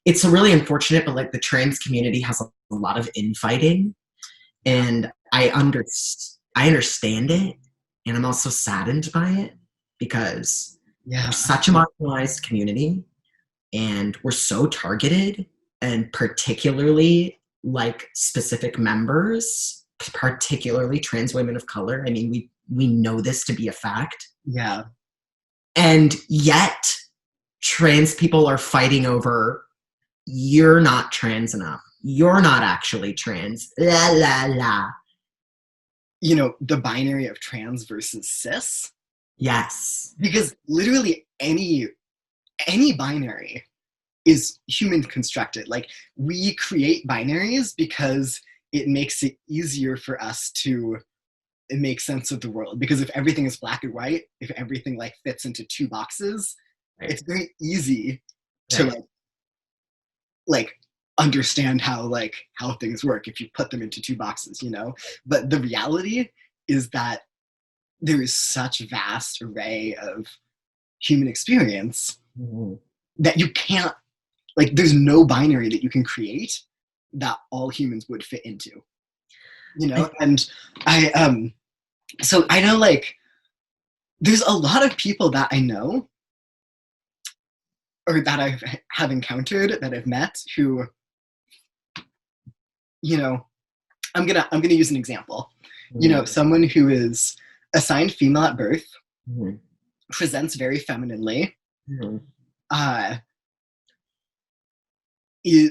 it's really unfortunate, but like the trans community has a lot of infighting, and I understand it, and I'm also saddened by it because Yeah. we're such a marginalized community, and we're so targeted, and particularly like specific members, particularly trans women of color. I mean, we know this to be a fact, Yeah. and yet trans people are fighting over, you're not trans enough. You're not actually trans. La la la. You know, the binary of trans versus cis. Yes. Because literally any binary is human constructed. Like, we create binaries because it makes it easier for us to make sense of the world. Because if everything is black and white, if everything like fits into two boxes, Right. it's very easy to Right. like understand how things work if you put them into two boxes, you know. But the reality is that there is such a vast array of human experience Mm-hmm. that you can't, like, there's no binary that you can create that all humans would fit into, you know. And so I know, like, there's a lot of people that I know or that I have encountered, that I've met, who, you know, I'm gonna use an example. You know, someone who is assigned female at birth, Mm-hmm. presents very femininely, Mm-hmm.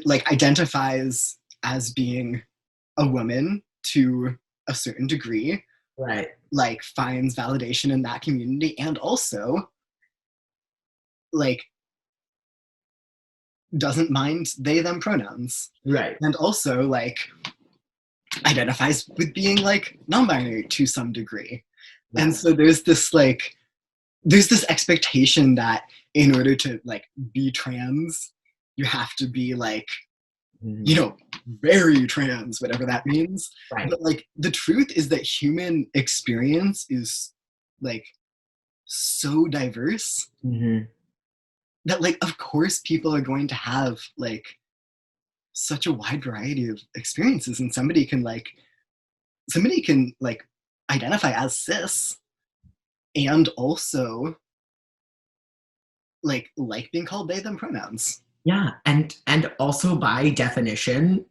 like identifies as being a woman to a certain degree, Right. like finds validation in that community, and also like doesn't mind they them pronouns, Right. and also like identifies with being like non-binary to some degree. Yeah. And so there's this expectation that in order to like be trans, you have to be like, you know, very trans, whatever that means. Right. But like the truth is that human experience is like so diverse Mm-hmm. that like of course people are going to have like such a wide variety of experiences, and somebody can identify as cis and also like being called they them pronouns. Yeah, and also by definition,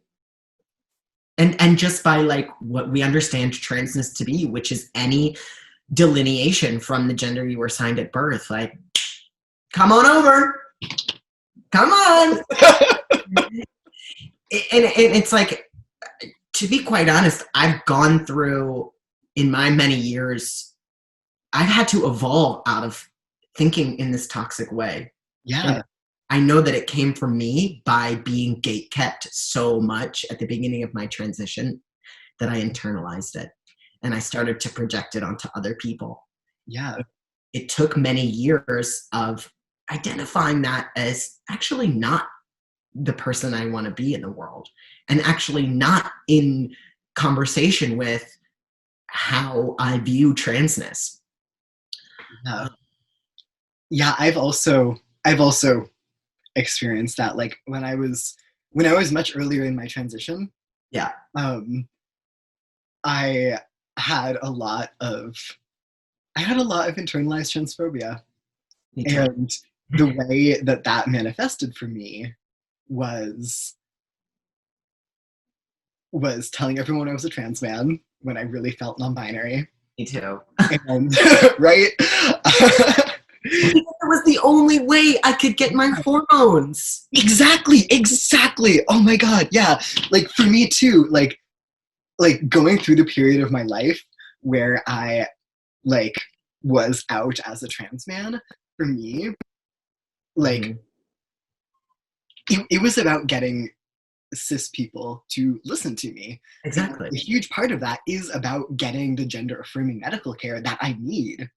and just by like what we understand transness to be, which is any delineation from the gender you were assigned at birth. Like, come on over, come on. And it's like, to be quite honest, I've gone through, in my many years, I've had to evolve out of thinking in this toxic way. Yeah. And I know that it came from me by being gatekept so much at the beginning of my transition that I internalized it, and I started to project it onto other people. Yeah. It took many years of identifying that as actually not the person I want to be in the world, and actually not in conversation with how I view transness. Yeah. Yeah, I've also experienced that. Like when I was much earlier in my transition, Yeah. I had a lot of internalized transphobia. And the way that manifested for me was telling everyone I was a trans man when I really felt non-binary. Me too. And right? It was the only way I could get my hormones. Exactly. Oh my God. Yeah. Like for me too, like going through the period of my life where I like was out as a trans man, for me, like it was about getting cis people to listen to me. Exactly. And a huge part of that is about getting the gender affirming medical care that I need,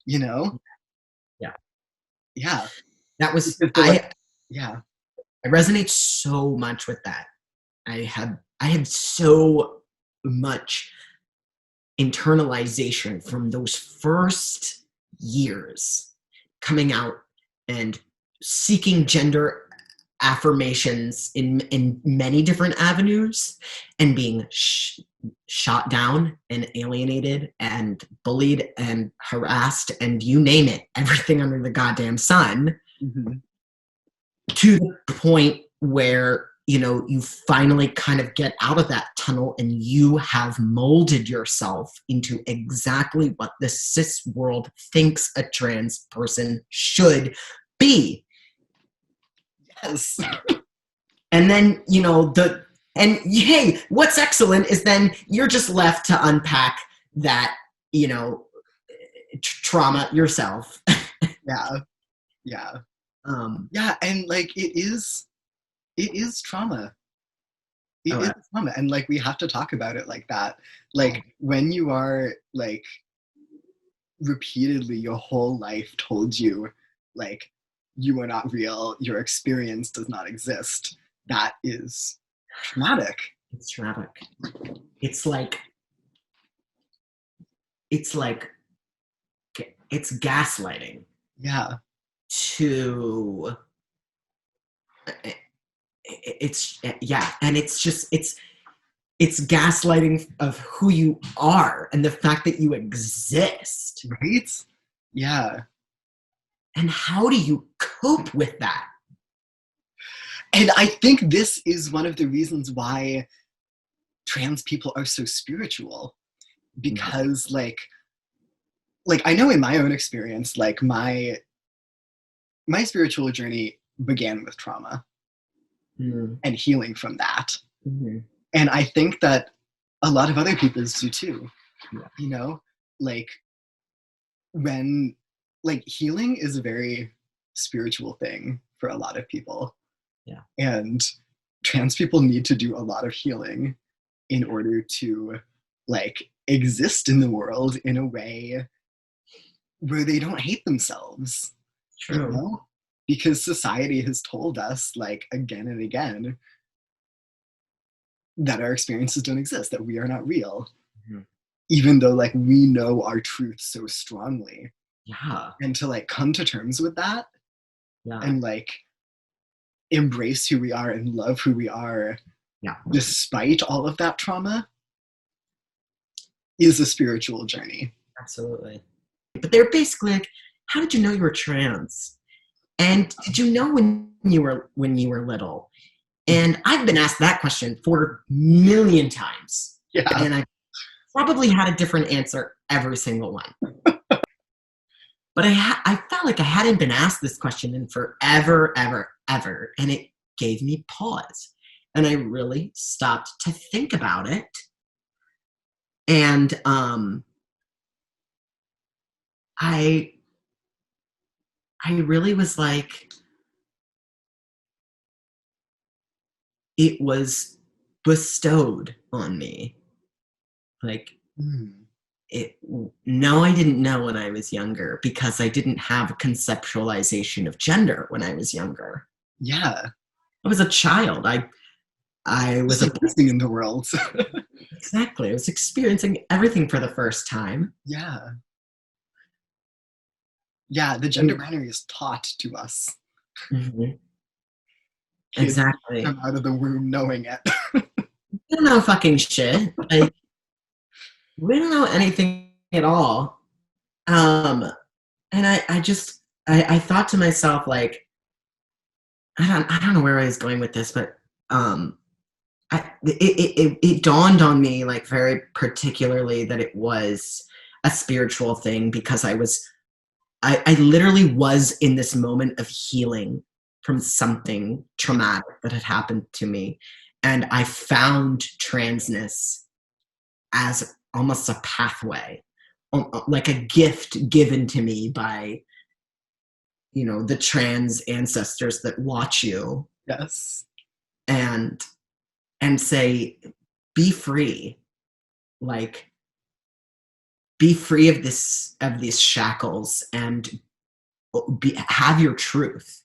you know? Yeah. Yeah. That was, yeah. I resonate so much with that. I had so much internalization from those first years coming out and seeking gender affirmations in many different avenues, and being shot down and alienated and bullied and harassed and you name it, everything under the goddamn sun, Mm-hmm. to the point where, you know, you finally kind of get out of that tunnel and you have molded yourself into exactly what the cis world thinks a trans person should be. Yes. And then, you know, and hey, what's excellent is then you're just left to unpack that, you know, trauma yourself. Yeah. Yeah. Yeah, and like it is trauma. It is trauma, and like we have to talk about it like that. Like when you are like repeatedly your whole life told you like you are not real, your experience does not exist, that is traumatic. It's traumatic. It's like it's gaslighting. Yeah. To it's yeah, and it's just it's gaslighting of who you are and the fact that you exist. Right? Yeah. And how do you cope with that? And I think this is one of the reasons why trans people are so spiritual, because like I know in my own experience, like my spiritual journey began with trauma and healing from that. And I think that a lot of other people's do too. You know, like when like healing is a very spiritual thing for a lot of people. Yeah. And trans people need to do a lot of healing in order to like exist in the world in a way where they don't hate themselves. True. You know? Because society has told us like again and again that our experiences don't exist, that we are not real. Even though like we know our truth so strongly. Yeah. And to like come to terms with that, yeah, and like embrace who we are and love who we are, yeah, despite all of that trauma, is a spiritual journey. Absolutely. But they're basically like, how did you know you were trans? And did you know when you were little? And I've been asked that question 4,000,000 times. Yeah. And I probably had a different answer every single one. But I felt like I hadn't been asked this question in forever, ever, ever. And it gave me pause. And I really stopped to think about it. And I really was like, it was bestowed on me. Like, no, I didn't know when I was younger because I didn't have a conceptualization of gender when I was younger. Yeah. I was a child. I was existing in the world. Exactly. I was experiencing everything for the first time. Yeah. Yeah, the gender binary is taught to us. Exactly. Come out of the womb knowing it. We don't know fucking shit. Like, we don't know anything at all. And I thought to myself, like, I don't know where I was going with this, but it dawned on me, like, very particularly that it was a spiritual thing, because I literally was in this moment of healing from something traumatic that had happened to me. And I found transness as almost a pathway, like a gift given to me by, you know, the trans ancestors that watch you. Yes. And say, be free. Like, be free of these shackles and have your truth.